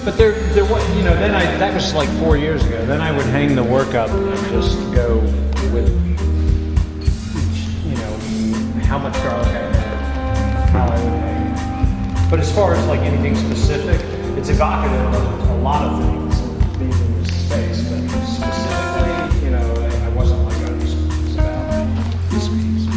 But there was, then that was like 4 years ago. Then I would hang the work up and just go with, how much garlic I had, how I would hang it. But as far as like anything specific, it's evocative of a lot of things being in this space. But specifically, I wasn't like others. It's about this piece.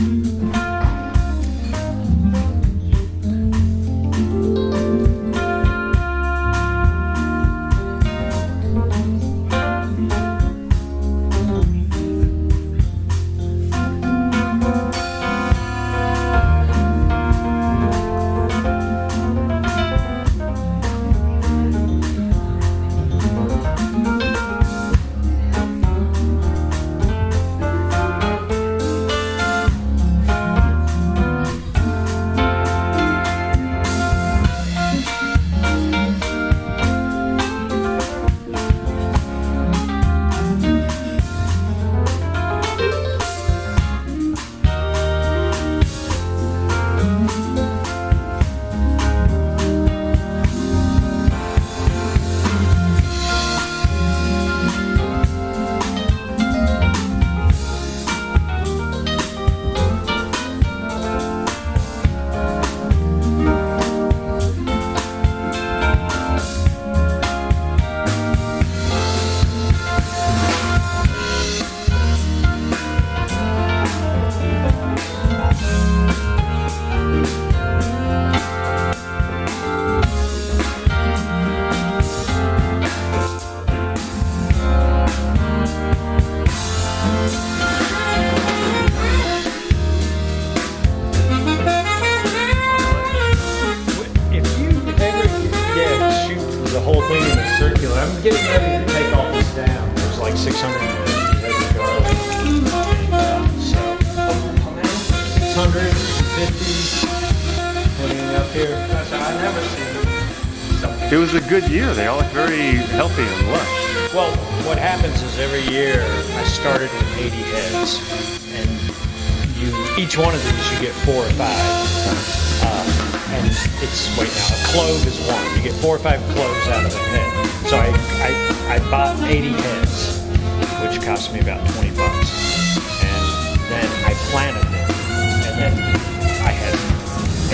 I'm getting ready to take all this down. There's like 650 heads of garlic. So, 650, putting it up here. I never seen something. It was a good year. They all look very healthy and lush. Well, what happens is every year I started with 80 heads. And each one of these you get 4 or 5. And it's, wait now, a clove is one. You get 4 or 5 cloves out of a head. So I bought 80 heads, which cost me about 20 bucks. And then I planted them. And then I had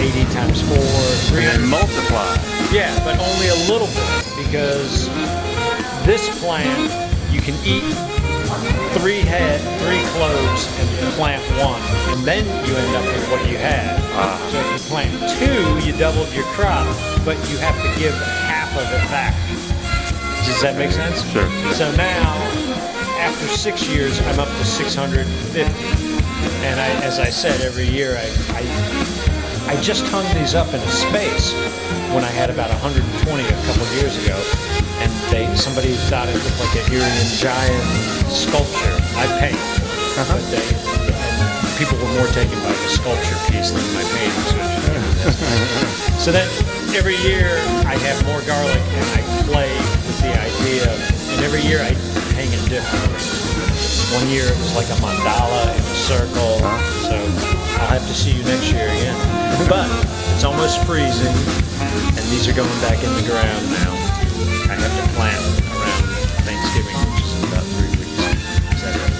80 times 4, 300. And multiply. Yeah, but only a little bit, because this plant, you can eat 3 cloves and plant 1, and then you end up with what you had. So if you plant 2, you doubled your crop, but you have to give half of it back. Does that make sense? Sure. So now, after 6 years, I'm up to 650. And as I said, every year I just hung these up in a space when I had about 120 a couple years ago, and somebody thought it looked like an Irian giant sculpture. I paint, but people were more taken by the sculpture piece than my paintings. So then every year I have more garlic, and I play with the idea, and every year I hang it differently. One year it was like a mandala in a circle, so I'll have to see you next year again. But it's almost freezing, and these are going back in the ground now. I have to plant around Thanksgiving, which is in about 3 weeks. Is that right?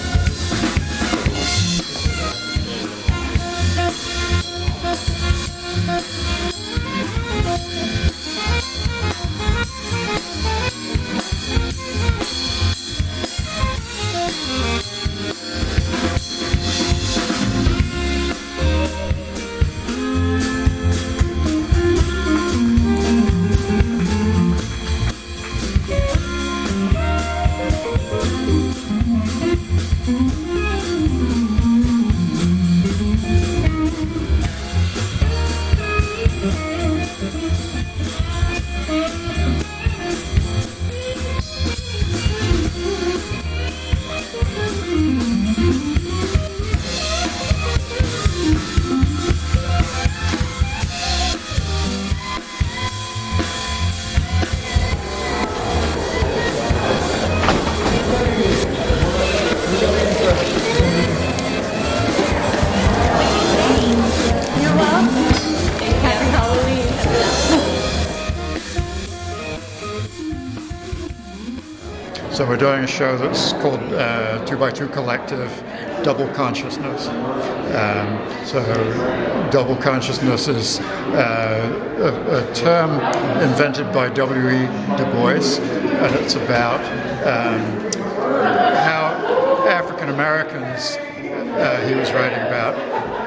So we're doing a show that's called 2x2 Collective Double Consciousness. So double consciousness is a term invented by W.E. Du Bois, and it's about how African Americans, he was writing about,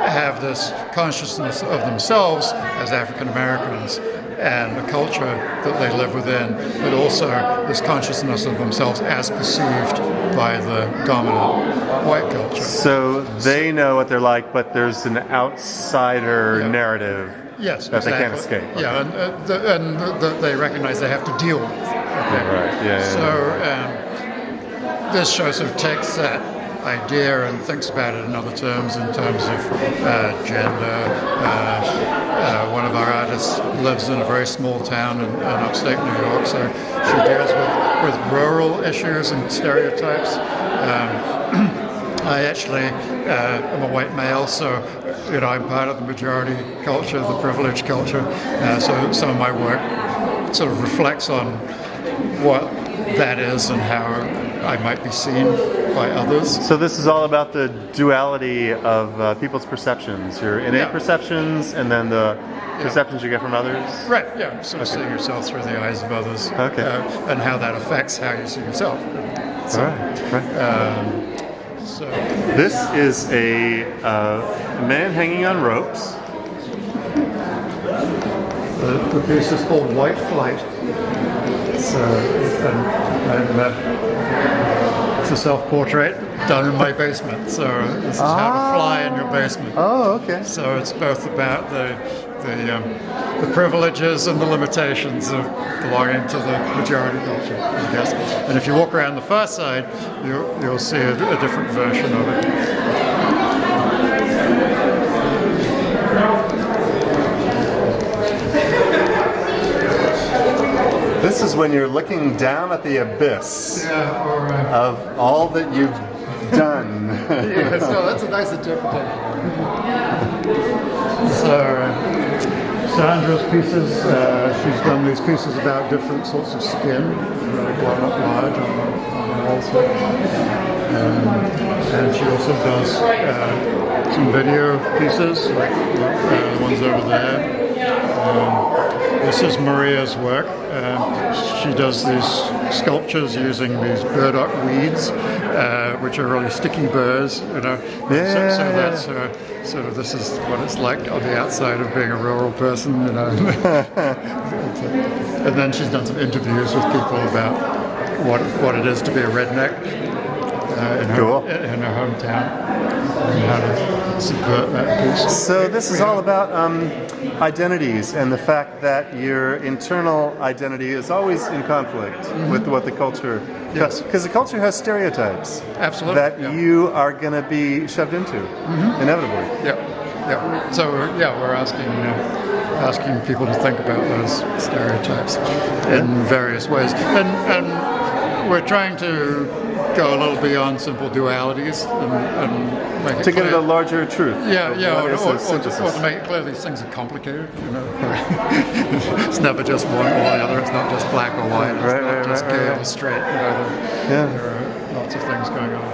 have this consciousness of themselves as African Americans and the culture that they live within, but also this consciousness of themselves as perceived by the dominant white culture. So they know what they're like, but there's an outsider narrative that they can't escape. Yeah, and they recognize they have to deal with. Okay? Right, yeah. So this show sort of takes that idea and thinks about it in other terms, in terms of gender. One of our artists lives in a very small town in upstate New York, so she deals with rural issues and stereotypes. I actually am a white male, so I'm part of the majority culture, the privileged culture. So some of my work sort of reflects on what that is and how I might be seen by others. So this is all about the duality of people's perceptions, your innate perceptions and then the perceptions you get from others? Right, yeah, sort of seeing yourself through the eyes of others, and how that affects how you see yourself. So, so this is a man hanging on ropes. The piece is called White Flight. So, it's a self-portrait done in my basement. So this is how to fly in your basement. Oh, okay. So it's both about the privileges and the limitations of belonging to the majority culture, I guess. And if you walk around the far side, you'll see a different version of it. This is when you're looking down at the abyss of all that you've done. So that's a nice interpretation. So Sandra's pieces, she's done these pieces about different sorts of skin, really blown up large on the walls. And she also does some video pieces, like the ones over there. This is Maria's work. She does these sculptures using these burdock weeds, which are really sticky burrs. So that's sort of, this is what it's like on the outside of being a rural person. And then she's done some interviews with people about what it is to be a redneck in her hometown, and how to subvert that piece. So this is all about identities and the fact that your internal identity is always in conflict with what the culture does. Because the culture has stereotypes that you are going to be shoved into, inevitably. Yeah. So we're asking people to think about those stereotypes in various ways, and we're trying to go a little beyond simple dualities and make it to clear. get at a larger truth. Or to make it clear these things are complicated. It's never just one or the other. It's not just black or white. It's not just gay or straight. There are lots of things going on.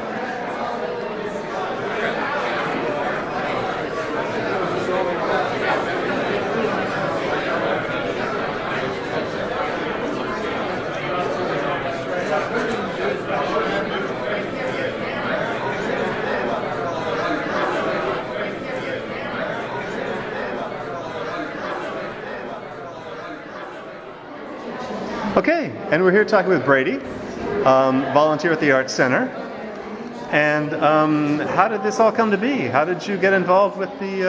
Okay, and we're here talking with Brady, volunteer at the Arts Center. And how did this all come to be? How did you get involved with the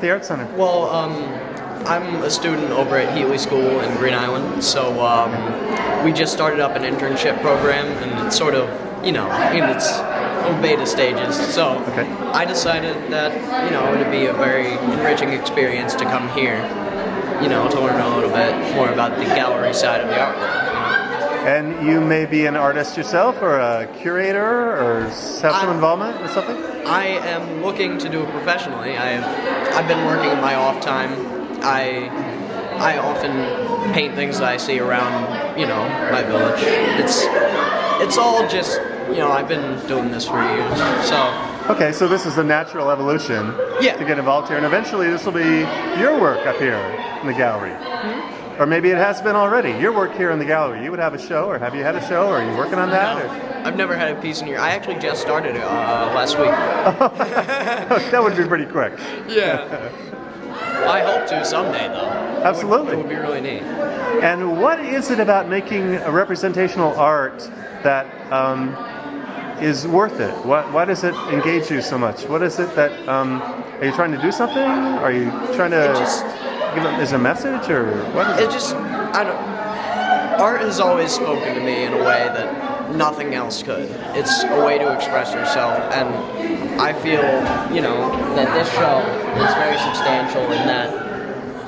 Arts Center? Well, I'm a student over at Heatley School in Green Island, so we just started up an internship program, and it's sort of, in its beta stages. So I decided that, it would be a very enriching experience to come here, to learn a little bit more about the gallery side of the art world. And you may be an artist yourself, or a curator, or have some involvement with something? I am looking to do it professionally. I've been working in my off time. I often paint things that I see around, my village. It's all just, I've been doing this for years, so. Okay, so this is the natural evolution Yeah. to get involved here, and eventually this will be your work up here in the gallery. Or maybe it has been already. Your work here in the gallery. You would have a show, or have you had a show, or are you working on that? No, Or? I've never had a piece in here. I actually just started it last week. That would be pretty quick. Yeah. I hope to someday, though. Absolutely. It would be really neat. And what is it about making a representational art that is worth it? Why does it engage you so much? What is it that, are you trying to do something? Are you trying to give it as a message, or what is it? Art has always spoken to me in a way that nothing else could. It's a way to express yourself, and I feel, that this show is very substantial in that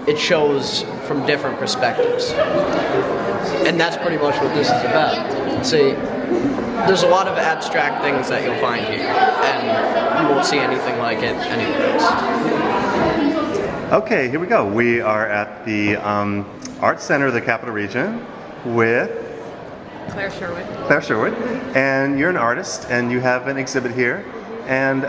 it shows from different perspectives. And that's pretty much what this is about. See, there's a lot of abstract things that you'll find here, and you won't see anything like it anywhere else. Okay, here we go. We are at the Art Center of the Capital Region with Claire Sherwood. Claire Sherwood, and you're an artist, and you have an exhibit here. And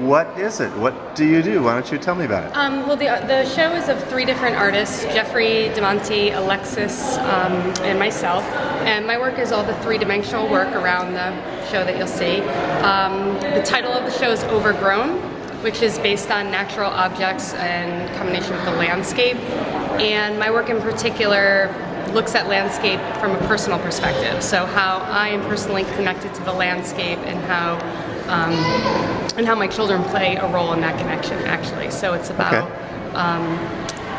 what is it? What do you do? Why don't you tell me about it? Well, the show is of 3 different artists: Jeffrey, DeMonte, Alexis, and myself. And my work is all the 3-dimensional work around the show that you'll see. The title of the show is Overgrown, which is based on natural objects in combination with the landscape. And my work in particular looks at landscape from a personal perspective. So how I am personally connected to the landscape, and how my children play a role in that connection, actually. So it's about,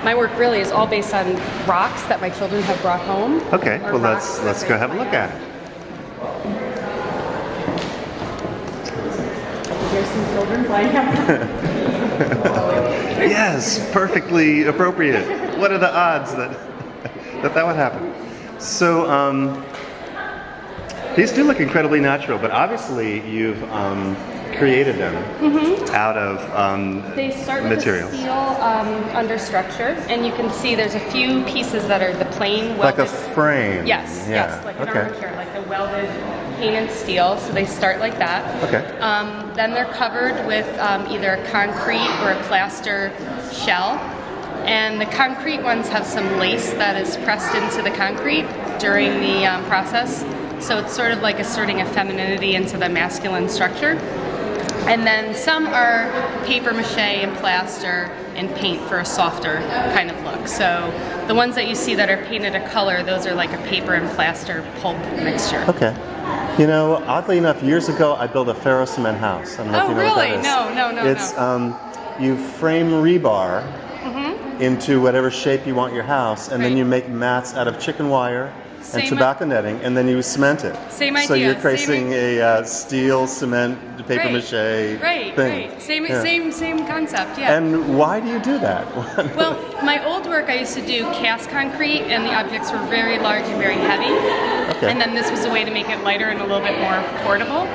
my work really is all based on rocks that my children have brought home. Okay, well let's go have a look at it. Here's some children playing. Yes, perfectly appropriate. What are the odds that would happen? So these do look incredibly natural, but obviously you've created them out of They start with materials. a steel under structure, and you can see there's a few pieces that are the plain welded. Like a frame. Yes, Yeah. yes, like an Okay. armature, like the welded painted steel. So they start like that. Okay. Then they're covered with either a concrete or a plaster shell. And the concrete ones have some lace that is pressed into the concrete during the process. So it's sort of like asserting a femininity into the masculine structure. And then some are paper mache and plaster and paint for a softer kind of look. So the ones that you see that are painted a color, those are like a paper and plaster pulp mixture. Okay. Oddly enough, years ago I built a ferro-cement house. I don't know if you know what really? that is. No. It's you frame rebar into whatever shape you want your house, and then Right. you make mats out of chicken wire and Same tobacco netting, and then you cement it. Same So idea, you're same creating a steel, cement, paper Right. mache Right. thing. Same Yeah. same concept, yeah. And why do you do that? Well, my old work I used to do cast concrete, and the objects were very large and very heavy. Okay. And then this was a way to make it lighter and a little bit more portable.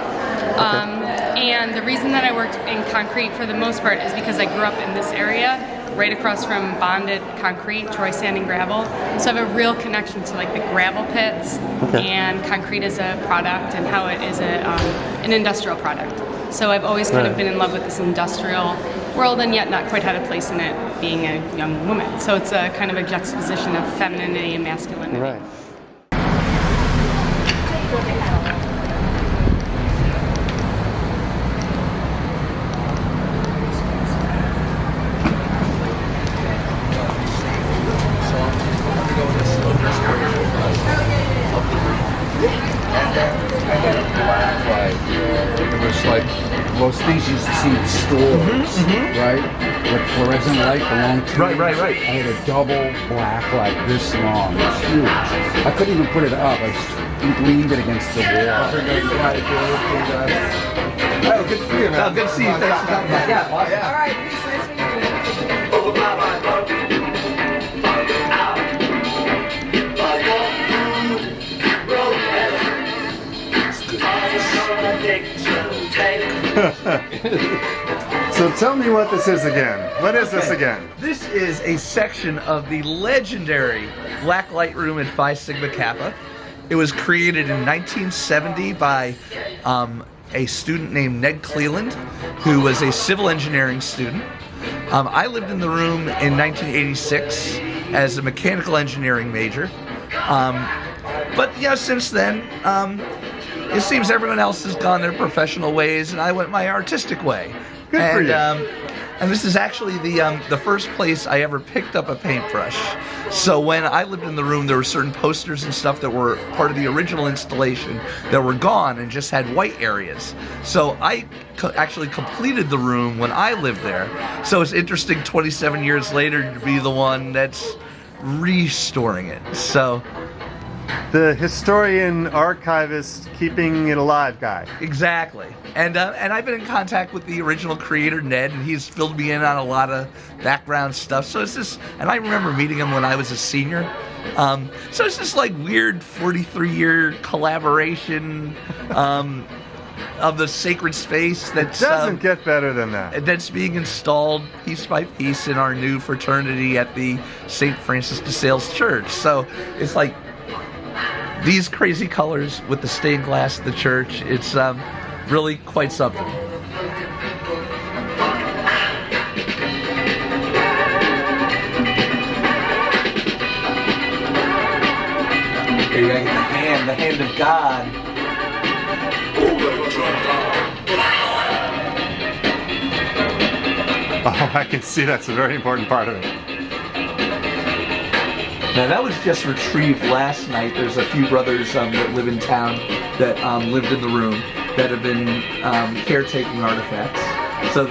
And the reason that I worked in concrete for the most part is because I grew up in this area, right across from bonded concrete, Troy Sand and Gravel. So I have a real connection to like the gravel pits and concrete as a product, and how it is an industrial product. So I've always kind of been in love with this industrial world, and yet not quite had a place in it being a young woman. So it's a kind of a juxtaposition of femininity and masculinity. Right. It was like most things you used to see in stores, right? With fluorescent light, the long tubes. Right. I had a double black like this long. It was huge. I couldn't even put it up. I just leaned it against the wall. Oh, good to see you, man. Oh, good to see you. Thanks for coming by. Yeah. All right, peace. Nice to meet you. So So tell me what this is again. What is this again? This is a section of the legendary Black Light Room at Phi Sigma Kappa. It was created in 1970 by a student named Ned Cleland, who was a civil engineering student. I lived in the room in 1986 as a mechanical engineering major. But since then, it seems everyone else has gone their professional ways, and I went my artistic way. Good for you. And this is actually the first place I ever picked up a paintbrush. So when I lived in the room, there were certain posters and stuff that were part of the original installation that were gone and just had white areas. So I actually completed the room when I lived there. So it's interesting 27 years later to be the one that's restoring it. So the historian, archivist, keeping it alive guy. Exactly. And I've been in contact with the original creator, Ned, and he's filled me in on a lot of background stuff. So it's just, and I remember meeting him when I was a senior. So it's just like weird 43-year collaboration of the sacred space that doesn't get better than that. That's being installed piece by piece in our new fraternity at the St. Francis de Sales Church. So it's like these crazy colors with the stained glass of the church. It's really quite something. Okay, you gotta get the hand of God. Oh, I can see that's a very important part of it. Now that was just retrieved last night. There's a few brothers that live in town that lived in the room that have been caretaking artifacts. So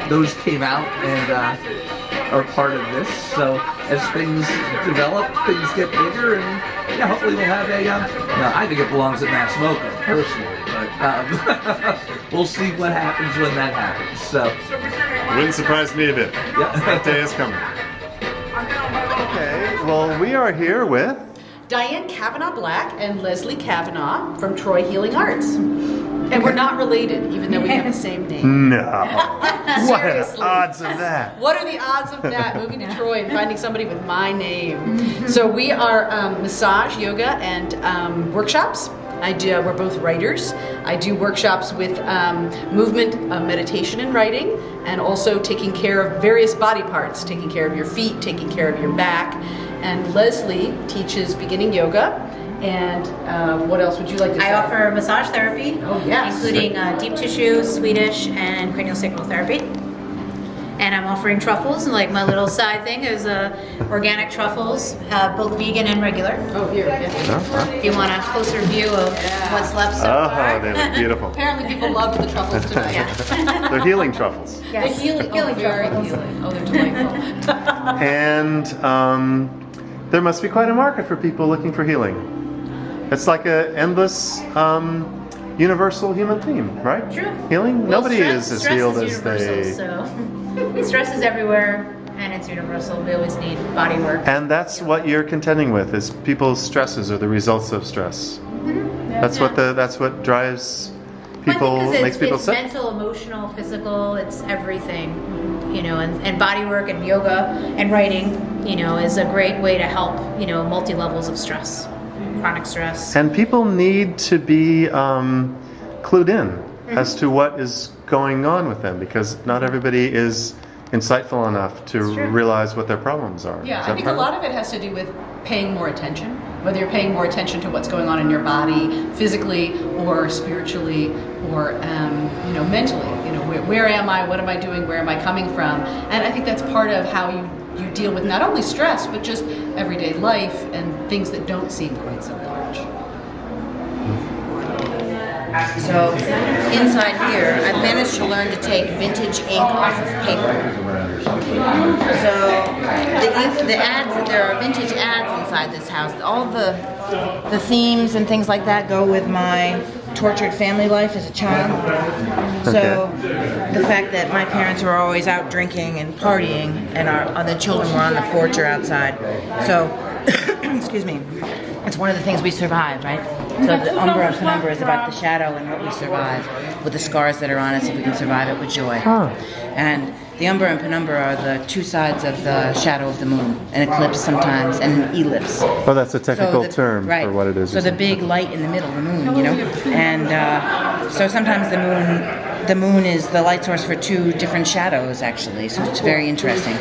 those came out and are part of this. So as things develop, things get bigger, and hopefully we'll have a. I think it belongs at Mass Mocha personally, but we'll see what happens when that happens. So wouldn't surprise me a bit. Yeah. That day is coming. Okay, well, we are here with Diane Kavanaugh Black and Leslie Kavanaugh from Troy Healing Arts. And we're not related, even though we have the same name. No. What are the odds of that? What are the odds of that? Moving to Troy and finding somebody with my name. So we are massage, yoga, and workshops. We're both writers. I do workshops with movement, meditation, and writing, and also taking care of various body parts, taking care of your feet, taking care of your back. And Leslie teaches beginning yoga. And what else would you like to say? I offer massage therapy, including deep tissue, Swedish, and craniosacral therapy. And I'm offering truffles, and like my little side thing is organic truffles, both vegan and regular. Oh, here, yeah. If you want a closer view of what's left so far. Oh, they look beautiful. Apparently people loved the truffles tonight. Yeah. They're healing truffles. Yes. They're healing truffles. healing. Oh, they're delightful. And there must be quite a market for people looking for healing. It's like an endless universal human theme, right? True. Healing? Well, Nobody is as healed as they... So. Stress is everywhere, and it's universal. We always need body work. And that's what you're contending with, is people's stresses or the results of stress. Mm-hmm. Yeah. That's what drives people, makes people it's sick. Mental, emotional, physical. It's everything, and body work and yoga and writing, is a great way to help, multi levels of stress, chronic stress. And people need to be clued in as to what is going on with them, because not everybody is insightful enough to realize what their problems are. Yeah, I think a lot of it has to do with paying more attention. Whether you're paying more attention to what's going on in your body, physically or spiritually, or mentally. Where am I? What am I doing? Where am I coming from? And I think that's part of how you deal with not only stress, but just everyday life and things that don't seem quite so large. So inside here, I've managed to learn to take vintage ink off of paper. So there are vintage ads inside this house. All the themes and things like that go with my tortured family life as a child. So the fact that my parents were always out drinking and partying, and the children were on the porch or outside. So, excuse me. it's one of the things we survive, right? So the umber and penumbra is about the shadow and what we survive, with the scars that are on us, if we can survive it with joy. And the umber and penumbra are the two sides of the shadow of the moon, an eclipse sometimes, and an ellipse. Oh, that's a technical term right. for what it is. So the big light in the middle, the moon, you know? And so sometimes the moon is the light source for two different shadows, actually, so it's very interesting.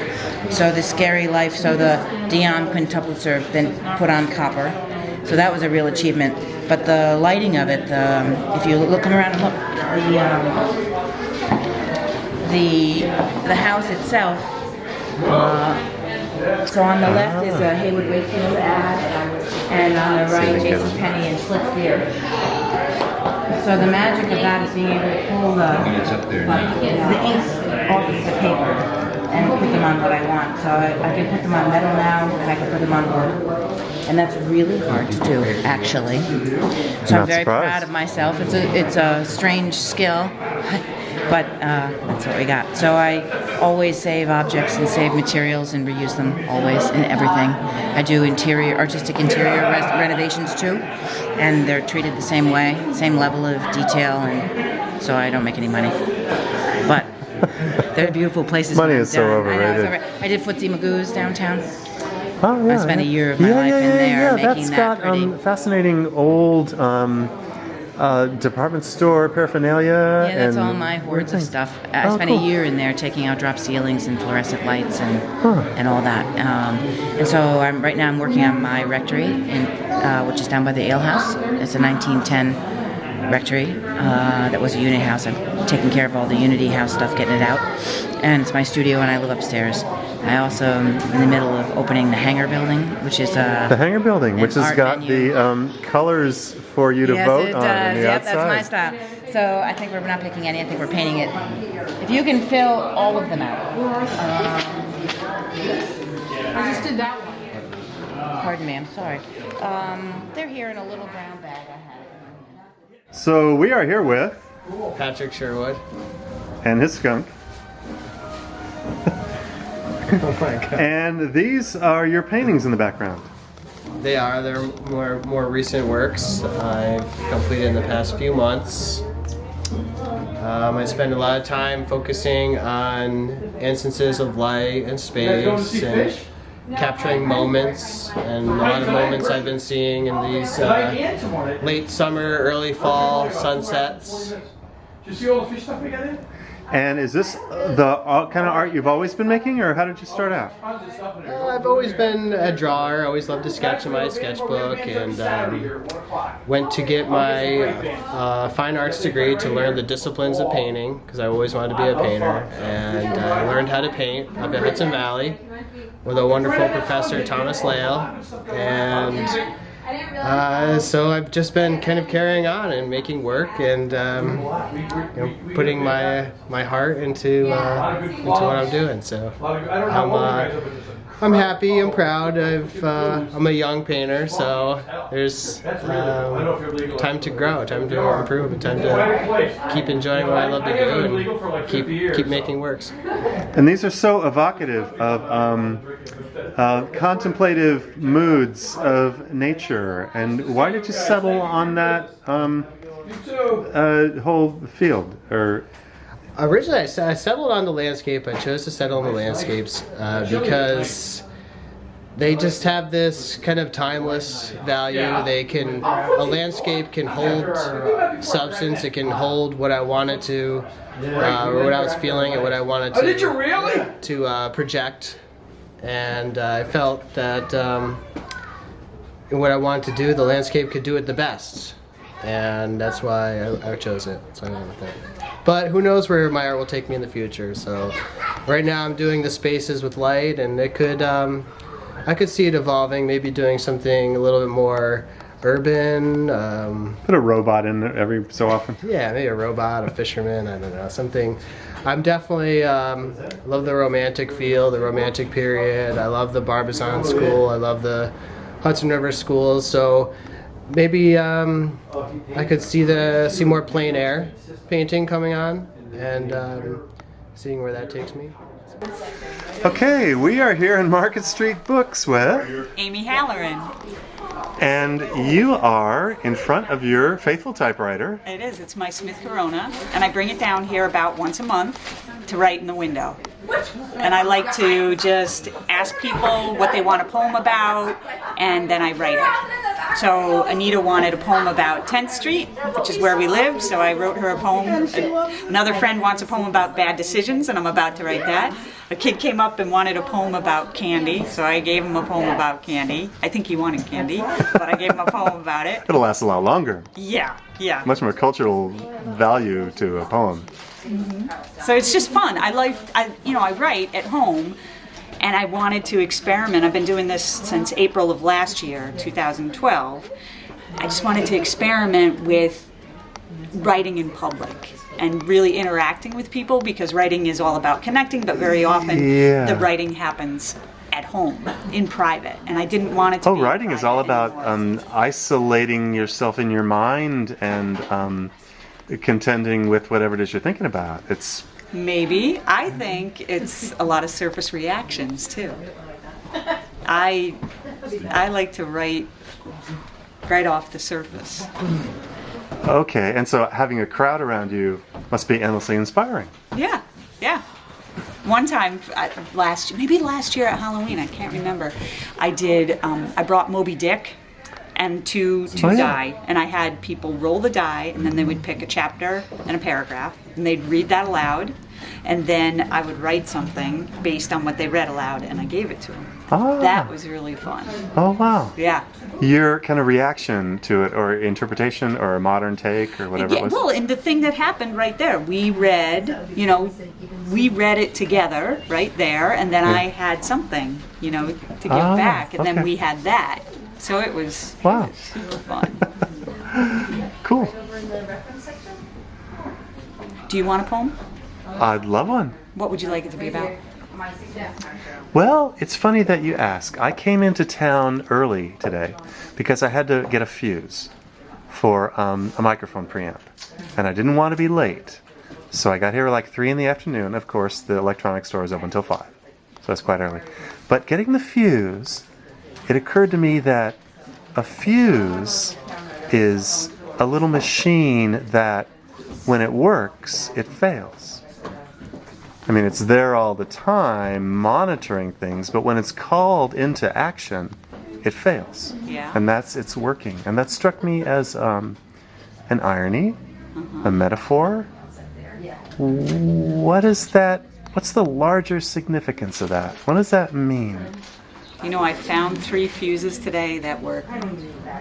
So the scary life, so the Dion quintuplets are then put on copper. So that was a real achievement. But the lighting of it, if you come around and look, the house itself, so on the left is a Haywood Wakefield ad, and on the right, Jason Penny and Schlitz Beer. So the magic of that is being able to pull the inks off of the paper and put them on what I want. So I can put them on metal now, and I can put them on wood. And that's really hard to do, actually. So I'm very proud of myself. It's a strange skill, but that's what we got. So I always save objects and save materials and reuse them always in everything. I do artistic interior renovations too, and they're treated the same way, same level of detail, and so I don't make any money. But they're beautiful places. Money is so overrated. I did Footsie Magoo's downtown. Oh, yeah, I spent a year of my life in there making that pretty. That's got fascinating old department store paraphernalia. Yeah, that's all my hordes of stuff. I spent a year in there taking out drop ceilings and fluorescent lights and all that. And so right now I'm working on my rectory, which is down by the Ale House. It's a 1910 rectory that was a unit house. I'm taking care of all the Unity House stuff, getting it out. And it's my studio, and I live upstairs. I also am in the middle of opening the Hangar Building, which is the Hangar Building, which has got venue. The colors for you to vote on. Yes, it does. Yep, outside. That's my style. So I think we're not picking any. I think we're painting it. If you can fill all of them out. I just did that one. Pardon me, I'm sorry. They're here in a little brown bag I had. So we are here with Patrick Sherwood and his skunk. Oh my God. And these are your paintings in the background. They are. They're more recent works I've completed in the past few months. I spend a lot of time focusing on instances of light and space and capturing moments, and a lot of moments I've been seeing in these late summer, early fall sunsets. Did you see all the fish stuff we got in? And is this the kind of art you've always been making, or how did you start out? I've always been a drawer. I always loved to sketch in my sketchbook, and went to get my fine arts degree to learn the disciplines of painting, because I always wanted to be a painter. And I learned how to paint up at Hudson Valley with a wonderful professor, Thomas Lale. And so I've just been kind of carrying on and making work, and putting my heart into what I'm doing. So I'm happy. I'm proud. I'm a young painter, so there's time to grow, time to improve, and time to keep enjoying what I love to do and keep making works. And these are so evocative of contemplative moods of nature. And why did you settle on that whole field? Or originally, I settled on the landscape. I chose to settle on the landscapes because they just have this kind of timeless value. A landscape can hold substance. It can hold what I wanted to, or what I was feeling, and what I wanted to project. And I felt that what I wanted to do, the landscape could do it the best. And that's why I chose it. So I went with it. But who knows where my art will take me in the future. So right now I'm doing the spaces with light, and it could, I could see it evolving, maybe doing something a little bit more urban. Put a robot in there every so often. Yeah, maybe a robot, a fisherman, I don't know, something. I'm definitely, love the romantic feel, the romantic period. I love the Barbizon School. I love the Hudson River schools. So maybe I could see more plein air painting coming on, and seeing where that takes me. Okay, we are here in Market Street Books with Amy Halloran. And you are in front of your faithful typewriter. It is. It's my Smith Corona, and I bring it down here about once a month to write in the window. And I like to just ask people what they want a poem about, and then I write it. So Anita wanted a poem about 10th Street, which is where we live, so I wrote her a poem. Another friend wants a poem about bad decisions, and I'm about to write that. A kid came up and wanted a poem about candy, so I gave him a poem about candy. I think he wanted candy, but I gave him a poem about it. It'll last a lot longer. Yeah. Much more cultural value to a poem. So it's just fun. I write at home, and I wanted to experiment. I've been doing this since April of last year, 2012. I just wanted to experiment with writing in public and really interacting with people, because writing is all about connecting, but very often the writing happens at home, in private, and I didn't want it to be writing is all about isolating yourself in your mind and contending with whatever it is you're thinking about. It's maybe. I think it's a lot of surface reactions too. I like to write right off the surface. Okay, and so having a crowd around you must be endlessly inspiring. Yeah. One time, last year at Halloween, I can't remember, I brought Moby Dick and two die, and I had people roll the die, and then they would pick a chapter and a paragraph, and they'd read that aloud, and then I would write something based on what they read aloud, and I gave it to them. That was really fun. Oh, wow. Yeah. Your kind of reaction to it, or interpretation, or a modern take, or whatever it was? Well, and the thing that happened right there, we read it together right there, and then I had something, to give back, and then we had that. So it was super fun. Cool. Do you want a poem? I'd love one. What would you like it to be about? Well, it's funny that you ask. I came into town early today because I had to get a fuse for a microphone preamp, and I didn't want to be late. So I got here like 3 in the afternoon. Of course, the electronics store is open until 5, so that's quite early. But getting the fuse, it occurred to me that a fuse is a little machine that, when it works, it fails. I mean, it's there all the time, monitoring things, but when it's called into action, it fails. Yeah. And it's working. And that struck me as an irony, a metaphor. What is that? What's the larger significance of that? What does that mean? I found 3 fuses today that were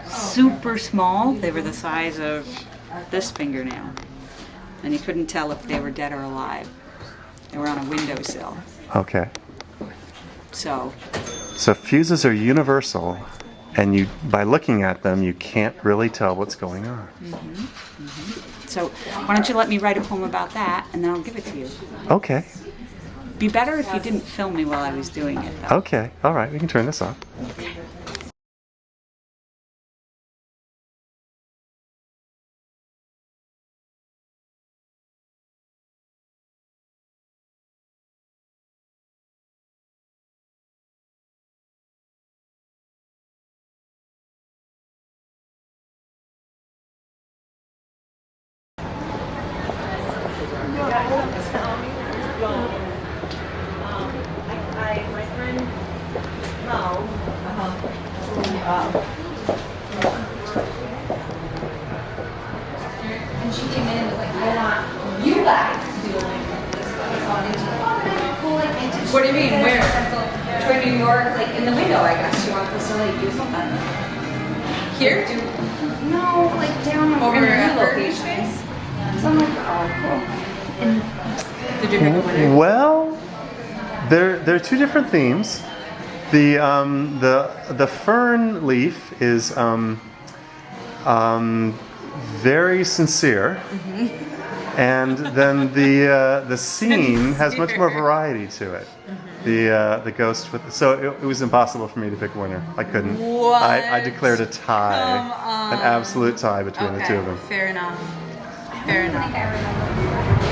super small. They were the size of this fingernail. And you couldn't tell if they were dead or alive. They were on a windowsill. Okay. So fuses are universal, and by looking at them, you can't really tell what's going on. So why don't you let me write a poem about that, and then I'll give it to you. Okay. Be better if you didn't film me while I was doing it, though. Okay. All right. We can turn this off. Okay. My friend Mo, and she came in and was like, I want you guys to do this. What do you mean? Where? Toward New York, like in the window, I guess. She wants us to like do something. Here? No, like down Over in the at location. So I'm like, oh, cool. And did you pick a winner? Well, there are 2 different themes. The fern leaf is very sincere, and then the scene has much more variety to it. The ghost so it was impossible for me to pick a winner. I couldn't. What? I declared a tie, Come on. an absolute tie between the 2 of them. Fair enough. Fair enough.